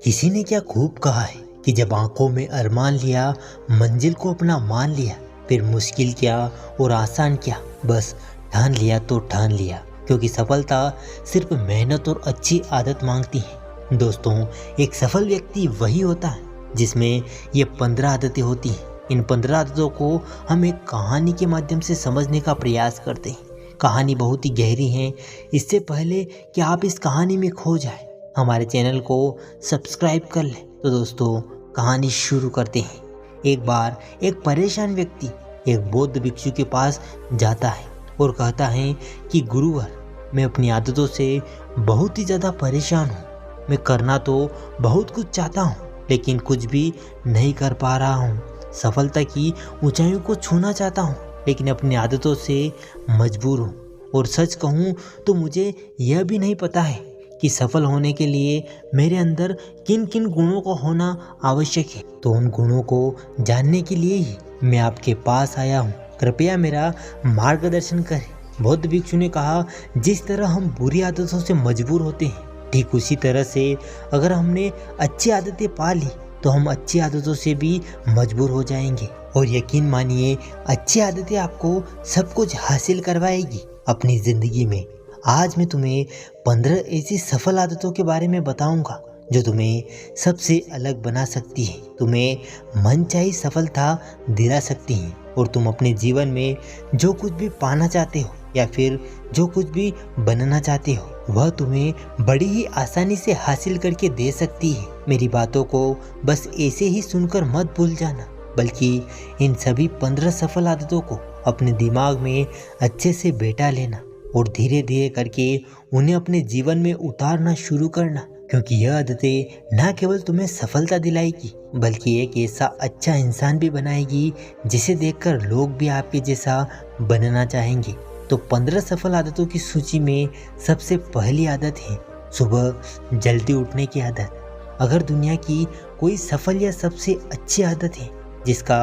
किसी ने क्या खूब कहा है कि जब आंखों में अरमान लिया, मंजिल को अपना मान लिया, फिर मुश्किल क्या और आसान क्या, बस ठान लिया तो ठान लिया। क्योंकि सफलता सिर्फ मेहनत और अच्छी आदत मांगती है। दोस्तों, एक सफल व्यक्ति वही होता है जिसमें ये 15 आदतें होती हैं। इन 15 आदतों को हम एक कहानी के माध्यम से समझने का प्रयास करते हैं। कहानी बहुत ही गहरी है। इससे पहले कि आप इस कहानी में खो जाए, हमारे चैनल को सब्सक्राइब कर लें। तो दोस्तों, कहानी शुरू करते हैं। एक बार एक परेशान व्यक्ति एक बौद्ध भिक्षु के पास जाता है और कहता है कि गुरुवर, मैं अपनी आदतों से बहुत ही ज़्यादा परेशान हूँ। मैं करना तो बहुत कुछ चाहता हूँ, लेकिन कुछ भी नहीं कर पा रहा हूँ। सफलता की ऊंचाइयों को छूना चाहता हूँ, लेकिन अपनी आदतों से मजबूर हूँ। और सच कहूँ तो मुझे यह भी नहीं पता है कि सफल होने के लिए मेरे अंदर किन किन गुणों का होना आवश्यक है। तो उन गुणों को जानने के लिए ही मैं आपके पास आया हूँ। कृपया मेरा मार्गदर्शन करें। बौद्ध भिक्षु ने कहा, जिस तरह हम बुरी आदतों से मजबूर होते हैं, ठीक उसी तरह से अगर हमने अच्छी आदतें पा ली तो हम अच्छी आदतों से भी मजबूर हो जाएंगे। और यकीन मानिए, अच्छी आदतें आपको सब कुछ हासिल करवाएगी अपनी जिंदगी में। आज मैं तुम्हें 15 ऐसी सफल आदतों के बारे में बताऊंगा जो तुम्हें सबसे अलग बना सकती है, तुम्हें मनचाही सफलता दिला सकती है, और तुम अपने जीवन में जो कुछ भी पाना चाहते हो या फिर जो कुछ भी बनना चाहते हो, वह तुम्हें बड़ी ही आसानी से हासिल करके दे सकती है। मेरी बातों को बस ऐसे ही सुनकर मत भूल जाना, बल्कि इन सभी 15 सफल आदतों को अपने दिमाग में अच्छे से बैठा लेना और धीरे धीरे करके उन्हें अपने जीवन में उतारना शुरू करना। क्योंकि यह आदतें न केवल तुम्हें सफलता दिलाएगी, बल्कि एक ऐसा अच्छा इंसान भी बनाएगी जिसे देखकर लोग भी आपके जैसा बनना चाहेंगे। तो 15 सफल आदतों की सूची में सबसे पहली आदत है सुबह जल्दी उठने की आदत। अगर दुनिया की कोई सफल या सबसे अच्छी आदत है जिसका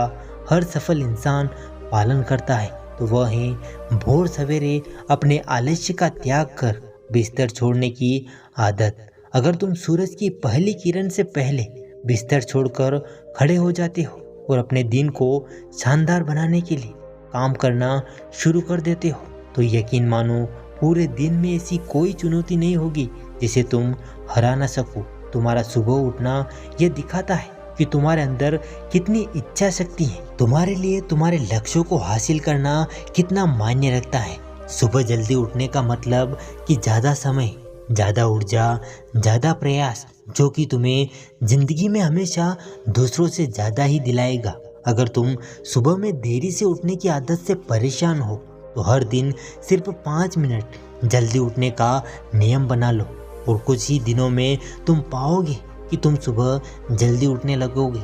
हर सफल इंसान पालन करता है, तो वह है भोर सवेरे अपने आलस्य का त्याग कर बिस्तर छोड़ने की आदत। अगर तुम सूरज की पहली किरण से पहले बिस्तर छोड़कर खड़े हो जाते हो और अपने दिन को शानदार बनाने के लिए काम करना शुरू कर देते हो, तो यकीन मानो पूरे दिन में ऐसी कोई चुनौती नहीं होगी जिसे तुम हरा ना सको। तुम्हारा सुबह उठना यह दिखाता है कि तुम्हारे अंदर कितनी इच्छा शक्ति है, तुम्हारे लिए तुम्हारे लक्ष्यों को हासिल करना कितना मायने रखता है। सुबह जल्दी उठने का मतलब कि ज़्यादा समय, ज़्यादा ऊर्जा, ज़्यादा प्रयास, जो कि तुम्हें जिंदगी में हमेशा दूसरों से ज़्यादा ही दिलाएगा। अगर तुम सुबह में देरी से उठने की आदत से परेशान हो, तो हर दिन सिर्फ 5 मिनट जल्दी उठने का नियम बना लो, और कुछ ही दिनों में तुम पाओगे कि तुम सुबह जल्दी उठने लगोगे।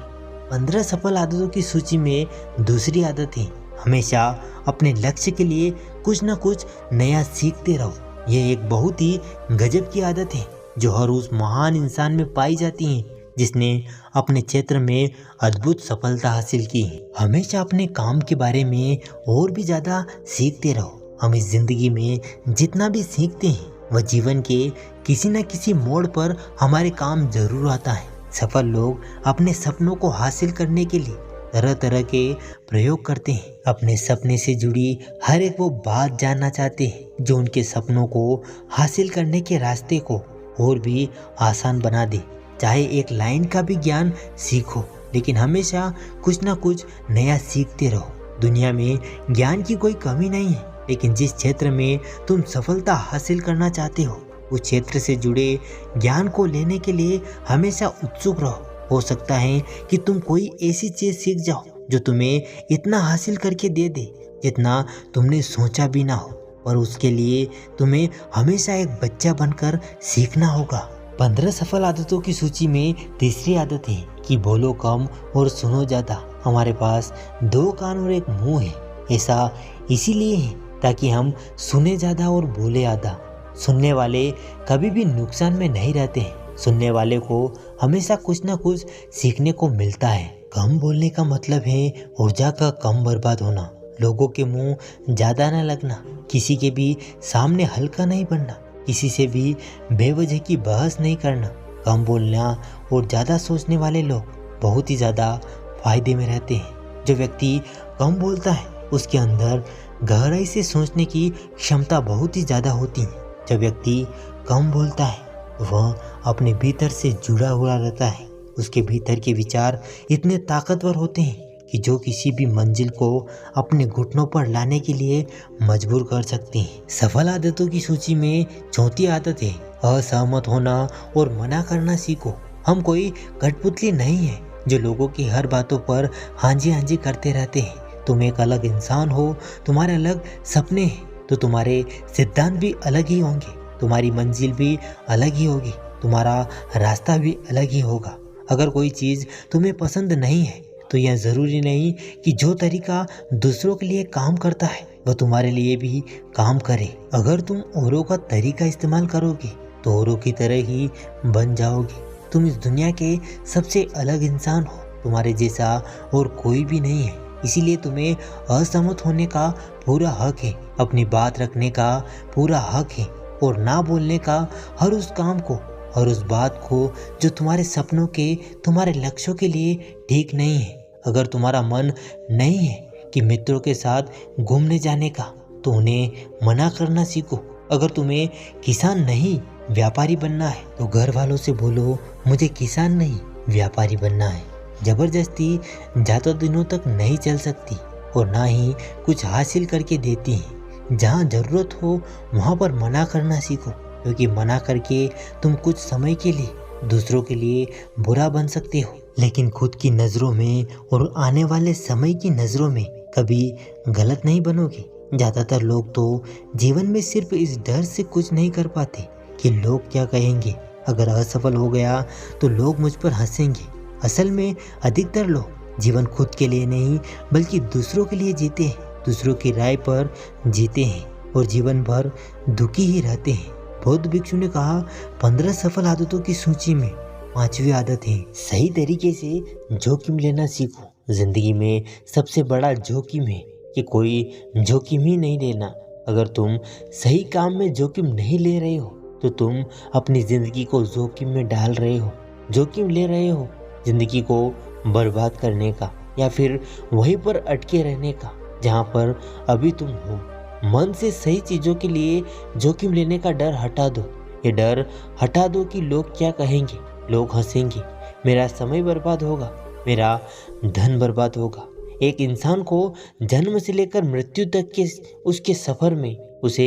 15 सफल आदतों की सूची में दूसरी आदत है हमेशा अपने लक्ष्य के लिए कुछ ना कुछ नया सीखते रहो। यह एक बहुत ही गजब की आदत है जो हर उस महान इंसान में पाई जाती है जिसने अपने क्षेत्र में अद्भुत सफलता हासिल की है। हमेशा अपने काम के बारे में और भी ज़्यादा सीखते रहो। हम इस जिंदगी में जितना भी सीखते हैं, वह जीवन के किसी न किसी मोड़ पर हमारे काम जरूर आता है। सफल लोग अपने सपनों को हासिल करने के लिए तरह तरह के प्रयोग करते हैं। अपने सपने से जुड़ी हर एक वो बात जानना चाहते हैं जो उनके सपनों को हासिल करने के रास्ते को और भी आसान बना दे। चाहे एक लाइन का भी ज्ञान सीखो, लेकिन हमेशा कुछ ना कुछ नया सीखते रहो। दुनिया में ज्ञान की कोई कमी नहीं है, लेकिन जिस क्षेत्र में तुम सफलता हासिल करना चाहते हो, उस क्षेत्र से जुड़े ज्ञान को लेने के लिए हमेशा उत्सुक रहो। हो सकता है कि तुम कोई ऐसी चीज़ सीख जाओ जो तुम्हें इतना हासिल करके दे दे जितना तुमने सोचा भी ना हो, पर उसके लिए तुम्हें हमेशा एक बच्चा बनकर सीखना होगा। 15 सफल आदतों की सूची में तीसरी आदत है कि बोलो कम और सुनो ज़्यादा। हमारे पास 2 कान और एक मुंह है। ऐसा इसीलिए है ताकि हम सुने ज़्यादा और बोले आधा। सुनने वाले कभी भी नुकसान में नहीं रहते हैं। सुनने वाले को हमेशा कुछ ना कुछ सीखने को मिलता है। कम बोलने का मतलब है ऊर्जा का कम बर्बाद होना, लोगों के मुंह ज़्यादा न लगना, किसी के भी सामने हल्का नहीं बनना, किसी से भी बेवजह की बहस नहीं करना। कम बोलना और ज़्यादा सोचने वाले लोग बहुत ही ज़्यादा फायदे में रहते हैं। जो व्यक्ति कम बोलता है उसके अंदर गहराई से सोचने की क्षमता बहुत ही ज़्यादा होती है। जब व्यक्ति कम बोलता है वह अपने भीतर से जुड़ा हुआ रहता है। उसके भीतर के विचार इतने ताकतवर होते हैं कि जो किसी भी मंजिल को अपने घुटनों पर लाने के लिए मजबूर कर सकते हैं। सफल आदतों की सूची में चौथी आदत है असहमत होना और मना करना सीखो। हम कोई कठपुतली नहीं है जो लोगों की हर बातों पर हाँ जी करते रहते हैं। तुम एक अलग इंसान हो, तुम्हारे अलग सपने हैं, तो तुम्हारे सिद्धांत भी अलग ही होंगे, तुम्हारी मंजिल भी अलग ही होगी, तुम्हारा रास्ता भी अलग ही होगा। अगर कोई चीज़ तुम्हें पसंद नहीं है तो यह ज़रूरी नहीं कि जो तरीका दूसरों के लिए काम करता है वह तुम्हारे लिए भी काम करे। अगर तुम औरों का तरीका इस्तेमाल करोगे तो औरों की तरह ही बन जाओगे। तुम इस दुनिया के सबसे अलग इंसान हो, तुम्हारे जैसा और कोई भी नहीं है। इसीलिए तुम्हें असहमत होने का पूरा हक है, अपनी बात रखने का पूरा हक है और ना बोलने का हर उस काम को और उस बात को जो तुम्हारे सपनों के, तुम्हारे लक्ष्यों के लिए ठीक नहीं है। अगर तुम्हारा मन नहीं है कि मित्रों के साथ घूमने जाने का तो उन्हें मना करना सीखो। अगर तुम्हें किसान नहीं व्यापारी बनना है तो घर वालों से बोलो मुझे किसान नहीं व्यापारी बनना है। जबरदस्ती ज़्यादा दिनों तक नहीं चल सकती और ना ही कुछ हासिल करके देती है। जहाँ ज़रूरत हो वहाँ पर मना करना सीखो, क्योंकि मना करके तुम कुछ समय के लिए दूसरों के लिए बुरा बन सकते हो, लेकिन खुद की नज़रों में और आने वाले समय की नज़रों में कभी गलत नहीं बनोगे। ज़्यादातर लोग तो जीवन में सिर्फ इस डर से कुछ नहीं कर पाते कि लोग क्या कहेंगे। अगर असफल हो गया तो लोग मुझ पर हंसेंगे। असल में अधिकतर लोग जीवन खुद के लिए नहीं बल्कि दूसरों के लिए जीते हैं, दूसरों की राय पर जीते हैं और जीवन भर दुखी ही रहते हैं। बौद्ध भिक्षु ने कहा 15 सफल आदतों की सूची में 5वीं आदत है सही तरीके से जोखिम लेना सीखो। जिंदगी में सबसे बड़ा जोखिम है कि कोई जोखिम ही नहीं लेना। अगर तुम सही काम में जोखिम नहीं ले रहे हो तो तुम अपनी जिंदगी को जोखिम में डाल रहे हो। जोखिम ले रहे हो जिंदगी को बर्बाद करने का या फिर वहीं पर अटके रहने का जहाँ पर अभी तुम हो। मन से सही चीज़ों के लिए जोखिम लेने का डर हटा दो। ये डर हटा दो कि लोग क्या कहेंगे, लोग हंसेंगे, मेरा समय बर्बाद होगा, मेरा धन बर्बाद होगा। एक इंसान को जन्म से लेकर मृत्यु तक के उसके सफ़र में उसे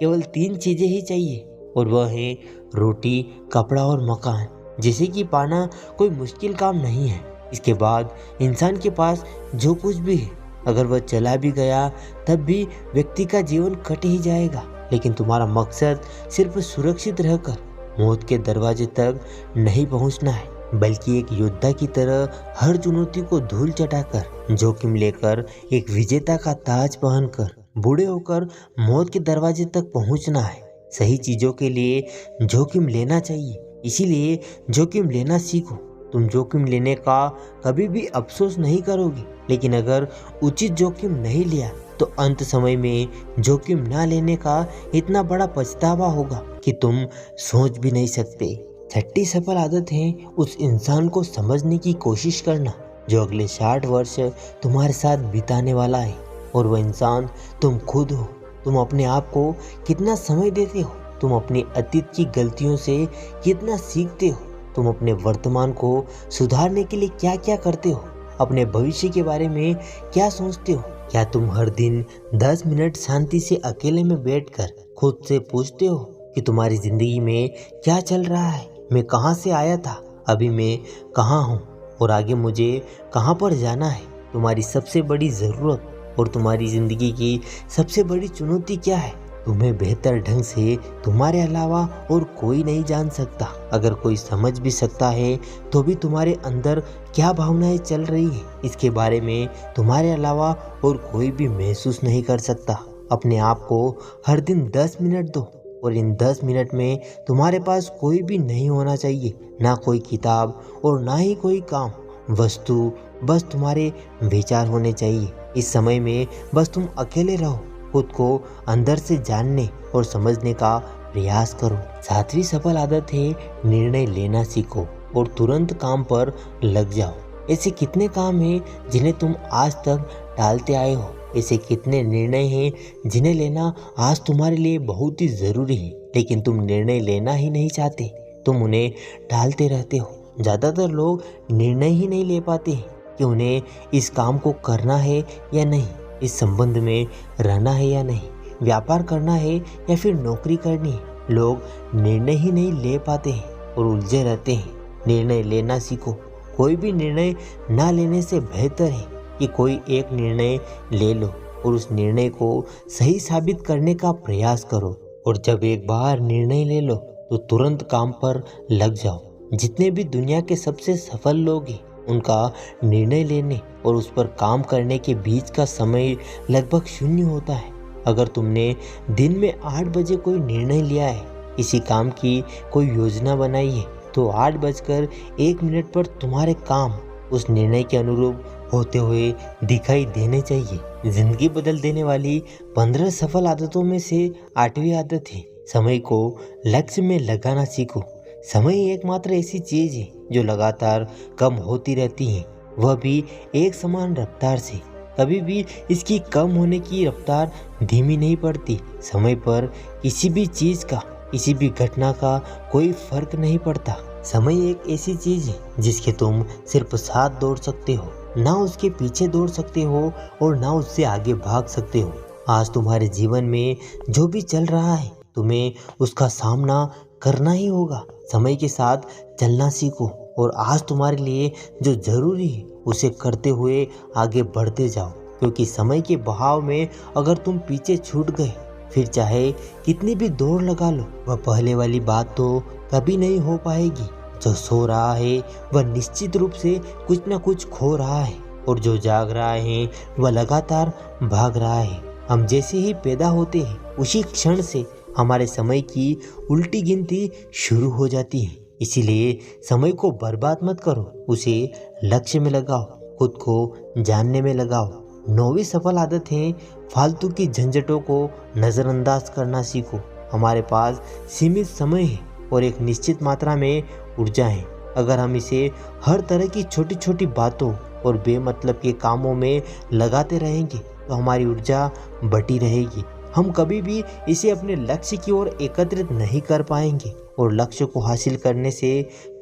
केवल 3 चीज़ें ही चाहिए और वह है रोटी, कपड़ा और मकान, जिसे कि पाना कोई मुश्किल काम नहीं है। इसके बाद इंसान के पास जो कुछ भी है अगर वह चला भी गया तब भी व्यक्ति का जीवन कट ही जाएगा। लेकिन तुम्हारा मकसद सिर्फ सुरक्षित रहकर मौत के दरवाजे तक नहीं पहुंचना है, बल्कि एक योद्धा की तरह हर चुनौती को धूल चटाकर जोखिम लेकर एक विजेता का ताज पहनकर बूढ़े होकर मौत के दरवाजे तक पहुंचना है। सही चीज़ों के लिए जोखिम लेना चाहिए, इसीलिए जोखिम लेना सीखो। तुम जोखिम लेने का कभी भी अफसोस नहीं करोगे, लेकिन अगर उचित जोखिम नहीं लिया तो अंत समय में जोखिम ना लेने का इतना बड़ा पछतावा होगा कि तुम सोच भी नहीं सकते। 6ठी सफल आदत है उस इंसान को समझने की कोशिश करना जो अगले 60 वर्ष तुम्हारे साथ बिताने वाला है, और वह इंसान तुम खुद हो। तुम अपने आप को कितना समय देते हो, तुम अपने अतीत की गलतियों से कितना सीखते हो, तुम अपने वर्तमान को सुधारने के लिए क्या क्या करते हो, अपने भविष्य के बारे में क्या सोचते हो। क्या तुम हर दिन 10 मिनट शांति से अकेले में बैठकर खुद से पूछते हो कि तुम्हारी जिंदगी में क्या चल रहा है, मैं कहाँ से आया था, अभी मैं कहाँ हूँ और आगे मुझे कहाँ पर जाना है। तुम्हारी सबसे बड़ी ज़रूरत और तुम्हारी ज़िंदगी की सबसे बड़ी चुनौती क्या है, तुम्हें बेहतर ढंग से तुम्हारे अलावा और कोई नहीं जान सकता। अगर कोई समझ भी सकता है तो भी तुम्हारे अंदर क्या भावनाएं चल रही है इसके बारे में तुम्हारे अलावा और कोई भी महसूस नहीं कर सकता। अपने आप को हर दिन 10 मिनट दो और इन 10 मिनट में तुम्हारे पास कोई भी नहीं होना चाहिए, ना कोई किताब और ना ही कोई काम वस्तु, बस तुम्हारे विचार होने चाहिए। इस समय में बस तुम अकेले रहो, खुद को अंदर से जानने और समझने का प्रयास करो। 7वीं सफल आदत है निर्णय लेना सीखो और तुरंत काम पर लग जाओ। ऐसे कितने काम हैं जिन्हें तुम आज तक टालते आए हो? ऐसे कितने निर्णय हैं जिन्हें लेना आज तुम्हारे लिए बहुत ही ज़रूरी है, लेकिन तुम निर्णय लेना ही नहीं चाहते, तुम उन्हें टालते रहते हो। ज़्यादातर लोग निर्णय ही नहीं ले पाते कि उन्हें इस काम को करना है या नहीं, इस संबंध में रहना है या नहीं, व्यापार करना है या फिर नौकरी करनी है। लोग निर्णय ही नहीं ले पाते हैं और उलझे रहते हैं। निर्णय लेना सीखो। कोई भी निर्णय ना लेने से बेहतर है कि कोई एक निर्णय ले लो और उस निर्णय को सही साबित करने का प्रयास करो। और जब एक बार निर्णय ले लो तो तुरंत काम पर लग जाओ। जितने भी दुनिया के सबसे सफल लोग हैं, उनका निर्णय लेने और उस पर काम करने के बीच का समय लगभग 0 होता है। अगर तुमने दिन में 8 बजे कोई निर्णय लिया है, किसी काम की कोई योजना बनाई है, तो 8:01 पर तुम्हारे काम उस निर्णय के अनुरूप होते हुए दिखाई देने चाहिए। जिंदगी बदल देने वाली 15 सफल आदतों में से 8वीं आदत है समय को लक्ष्य में लगाना सीखो। समय एकमात्र ऐसी चीज है जो लगातार कम होती रहती है, वह भी एक समान रफ्तार से। कभी भी इसकी कम होने की रफ्तार धीमी नहीं पड़ती। समय पर किसी भी चीज का, किसी भी घटना का कोई फर्क नहीं पड़ता। समय एक ऐसी चीज है जिसके तुम सिर्फ साथ दौड़ सकते हो, ना उसके पीछे दौड़ सकते हो और ना उससे आगे भाग सकते हो। आज तुम्हारे जीवन में जो भी चल रहा है, तुम्हें उसका सामना करना ही होगा। समय के साथ चलना सीखो और आज तुम्हारे लिए जो जरूरी है उसे करते हुए आगे बढ़ते जाओ, क्योंकि समय के बहाव में अगर तुम पीछे छूट गए, फिर चाहे कितनी भी दौड़ लगा लो, वह पहले वाली बात तो कभी नहीं हो पाएगी। जो सो रहा है वह निश्चित रूप से कुछ न कुछ खो रहा है और जो जाग रहा है वह लगातार भाग रहा है। हम जैसे ही पैदा होते हैं, उसी क्षण से हमारे समय की उल्टी गिनती शुरू हो जाती है। इसीलिए समय को बर्बाद मत करो, उसे लक्ष्य में लगाओ, खुद को जानने में लगाओ। 9वीं सफल आदत है फालतू की झंझटों को नज़रअंदाज करना सीखो। हमारे पास सीमित समय है और एक निश्चित मात्रा में ऊर्जा है। अगर हम इसे हर तरह की छोटी छोटी बातों और बेमतलब के कामों में लगाते रहेंगे तो हमारी ऊर्जा बटी रहेगी। हम कभी भी इसे अपने लक्ष्य की ओर एकत्रित नहीं कर पाएंगे और लक्ष्य को हासिल करने से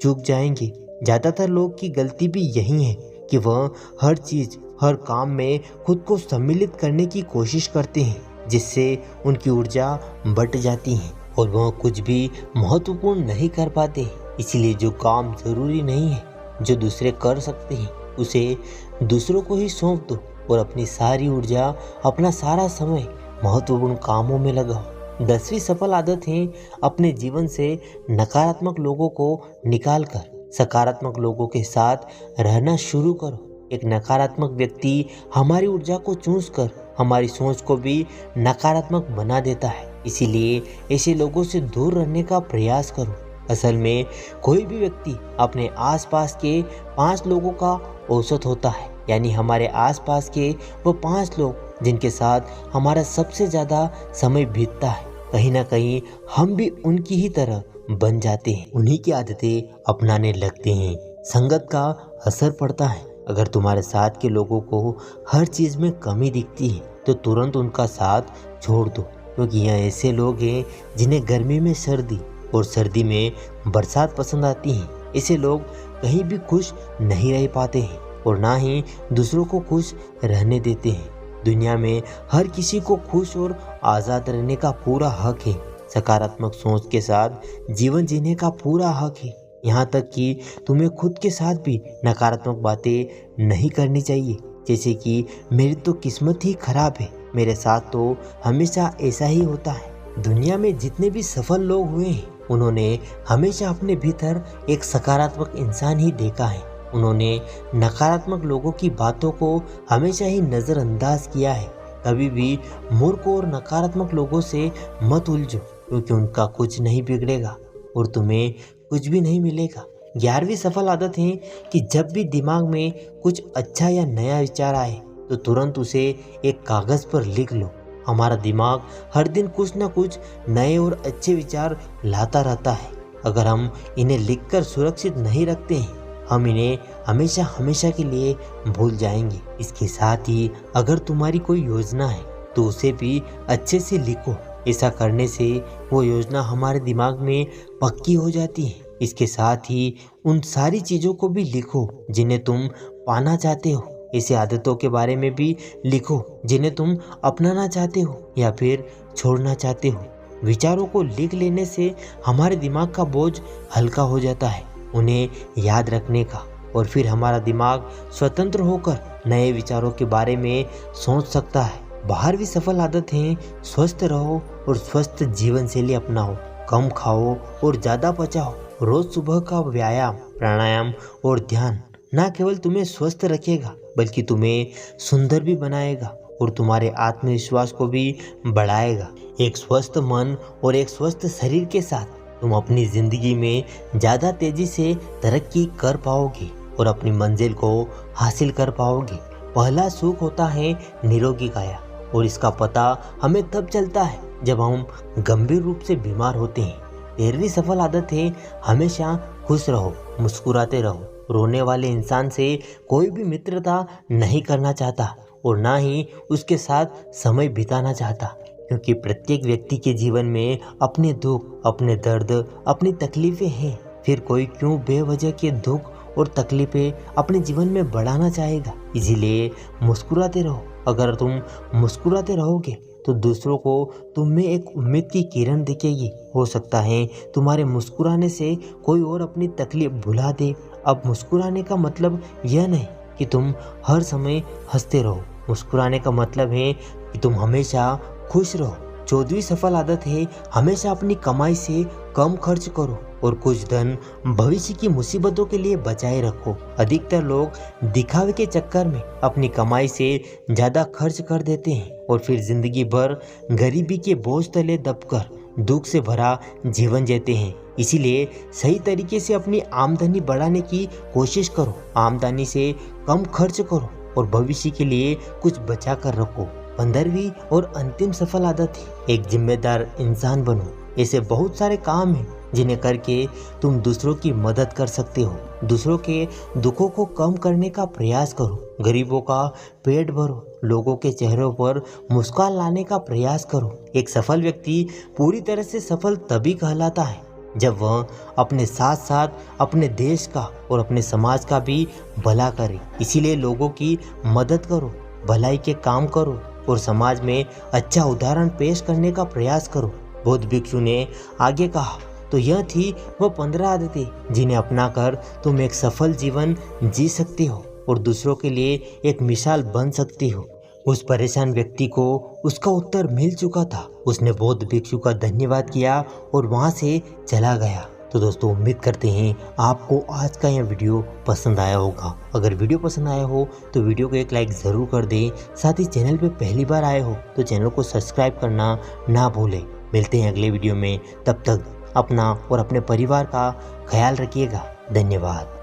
चूक जाएंगे। ज़्यादातर लोग की गलती भी यही है कि वह हर चीज़, हर काम में खुद को सम्मिलित करने की कोशिश करते हैं, जिससे उनकी ऊर्जा बट जाती है और वह कुछ भी महत्वपूर्ण नहीं कर पाते। इसीलिए जो काम ज़रूरी नहीं है, जो दूसरे कर सकते हैं, उसे दूसरों को ही सौंप दो और अपनी सारी ऊर्जा, अपना सारा समय महत्वपूर्ण कामों में लगाओ। 10वीं सफल आदत है अपने जीवन से नकारात्मक लोगों को निकालकर सकारात्मक लोगों के साथ रहना शुरू करो। एक नकारात्मक व्यक्ति हमारी ऊर्जा को चूस कर हमारी सोच को भी नकारात्मक बना देता है। इसीलिए ऐसे लोगों से दूर रहने का प्रयास करो। असल में कोई भी व्यक्ति अपने आसपास के 5 लोगों का औसत होता है, यानी हमारे आसपास के वो 5 लोग जिनके साथ हमारा सबसे ज़्यादा समय बीतता है, कहीं ना कहीं हम भी उनकी ही तरह बन जाते हैं, उन्हीं की आदतें अपनाने लगते हैं। संगत का असर पड़ता है। अगर तुम्हारे साथ के लोगों को हर चीज़ में कमी दिखती है तो तुरंत उनका साथ छोड़ दो, क्योंकि यहाँ ऐसे लोग हैं जिन्हें गर्मी में सर्दी और सर्दी में बरसात पसंद आती है। ऐसे लोग कहीं भी खुश नहीं रह पाते हैं और ना ही दूसरों को खुश रहने देते हैं। दुनिया में हर किसी को खुश और आज़ाद रहने का पूरा हक है। सकारात्मक सोच के साथ जीवन जीने का पूरा हक है। यहाँ तक कि तुम्हें खुद के साथ भी नकारात्मक बातें नहीं करनी चाहिए, जैसे कि मेरी तो किस्मत ही खराब है, मेरे साथ तो हमेशा ऐसा ही होता है। दुनिया में जितने भी सफल लोग हुए हैं, उन्होंने हमेशा अपने भीतर एक सकारात्मक इंसान ही देखा है। उन्होंने नकारात्मक लोगों की बातों को हमेशा ही नज़रअंदाज किया है। कभी भी मूर्ख और नकारात्मक लोगों से मत उलझो, क्योंकि उनका कुछ नहीं बिगड़ेगा और तुम्हें कुछ भी नहीं मिलेगा। 11वीं सफल आदत है कि जब भी दिमाग में कुछ अच्छा या नया विचार आए तो तुरंत उसे एक कागज़ पर लिख लो। हमारा दिमाग हर दिन कुछ न कुछ नए और अच्छे विचार लाता रहता है। अगर हम इन्हें लिखकर सुरक्षित नहीं रखते हैं, हम इन्हें हमेशा हमेशा के लिए भूल जाएंगे। इसके साथ ही अगर तुम्हारी कोई योजना है तो उसे भी अच्छे से लिखो। ऐसा करने से वो योजना हमारे दिमाग में पक्की हो जाती है। इसके साथ ही उन सारी चीज़ों को भी लिखो जिन्हें तुम पाना चाहते हो। ऐसी आदतों के बारे में भी लिखो जिन्हें तुम अपनाना चाहते हो या फिर छोड़ना चाहते हो। विचारों को लिख लेने से हमारे दिमाग का बोझ हल्का हो जाता है उन्हें याद रखने का, और फिर हमारा दिमाग स्वतंत्र होकर नए विचारों के बारे में सोच सकता है। 12वीं सफल आदत है स्वस्थ रहो और स्वस्थ जीवन शैली अपनाओ। कम खाओ और ज़्यादा पचाओ। रोज सुबह का व्यायाम, प्राणायाम और ध्यान न केवल तुम्हें स्वस्थ रखेगा बल्कि तुम्हें सुंदर भी बनाएगा और तुम्हारे आत्मविश्वास को भी बढ़ाएगा। एक स्वस्थ मन और एक स्वस्थ शरीर के साथ तुम अपनी जिंदगी में ज़्यादा तेजी से तरक्की कर पाओगे और अपनी मंजिल को हासिल कर पाओगे। पहला सुख होता है निरोगी काया, और इसका पता हमें तब चलता है जब हम गंभीर रूप से बीमार होते हैं। 13वीं सफल आदत है हमेशा खुश रहो, मुस्कुराते रहो। रोने वाले इंसान से कोई भी मित्रता नहीं करना चाहता और ना ही उसके साथ समय बिताना चाहता, क्योंकि प्रत्येक व्यक्ति के जीवन में अपने दुख, अपने दर्द, अपनी तकलीफें हैं। फिर कोई क्यों बेवजह के दुख और तकलीफें अपने जीवन में बढ़ाना चाहेगा। इसीलिए मुस्कुराते रहो। अगर तुम मुस्कुराते रहोगे तो दूसरों को तुम में एक उम्मीद की किरण दिखेगी। हो सकता है तुम्हारे मुस्कुराने से कोई और अपनी तकलीफ भुला दे। अब मुस्कुराने का मतलब यह नहीं कि तुम हर समय हंसते रहो। मुस्कुराने का मतलब है कि तुम हमेशा खुश रहो। 14वीं सफल आदत है हमेशा अपनी कमाई से कम खर्च करो और कुछ धन भविष्य की मुसीबतों के लिए बचाए रखो। अधिकतर लोग दिखावे के चक्कर में अपनी कमाई से ज़्यादा खर्च कर देते हैं और फिर जिंदगी भर गरीबी के बोझ तले दबकर दुख से भरा जीवन जीते हैं। इसीलिए सही तरीके से अपनी आमदनी बढ़ाने की कोशिश करो। आमदनी से कम खर्च करो और भविष्य के लिए कुछ बचा कर रखो। 15वीं और अंतिम सफल आदत है एक जिम्मेदार इंसान बनो। ऐसे बहुत सारे काम हैं जिन्हें करके तुम दूसरों की मदद कर सकते हो। दूसरों के दुखों को कम करने का प्रयास करो। गरीबों का पेट भरो। लोगों के चेहरों पर मुस्कान लाने का प्रयास करो। एक सफल व्यक्ति पूरी तरह से सफल तभी कहलाता है जब वह अपने साथ साथ अपने देश का और अपने समाज का भी भला करे। इसीलिए लोगों की मदद करो, भलाई के काम करो और समाज में अच्छा उदाहरण पेश करने का प्रयास करो। बौद्ध भिक्षु ने आगे कहा तो यह थी वह 15 आदतें जिन्हें अपनाकर तुम एक सफल जीवन जी सकते हो और दूसरों के लिए एक मिसाल बन सकती हो। उस परेशान व्यक्ति को उसका उत्तर मिल चुका था। उसने बौद्ध भिक्षु का धन्यवाद किया और वहां से चला गया। तो दोस्तों, उम्मीद करते हैं आपको आज का यह वीडियो पसंद आया होगा। अगर वीडियो पसंद आया हो तो वीडियो को एक लाइक ज़रूर कर दें। साथ ही चैनल पे पहली बार आए हो तो चैनल को सब्सक्राइब करना ना भूलें। मिलते हैं अगले वीडियो में, तब तक अपना और अपने परिवार का ख्याल रखिएगा। धन्यवाद।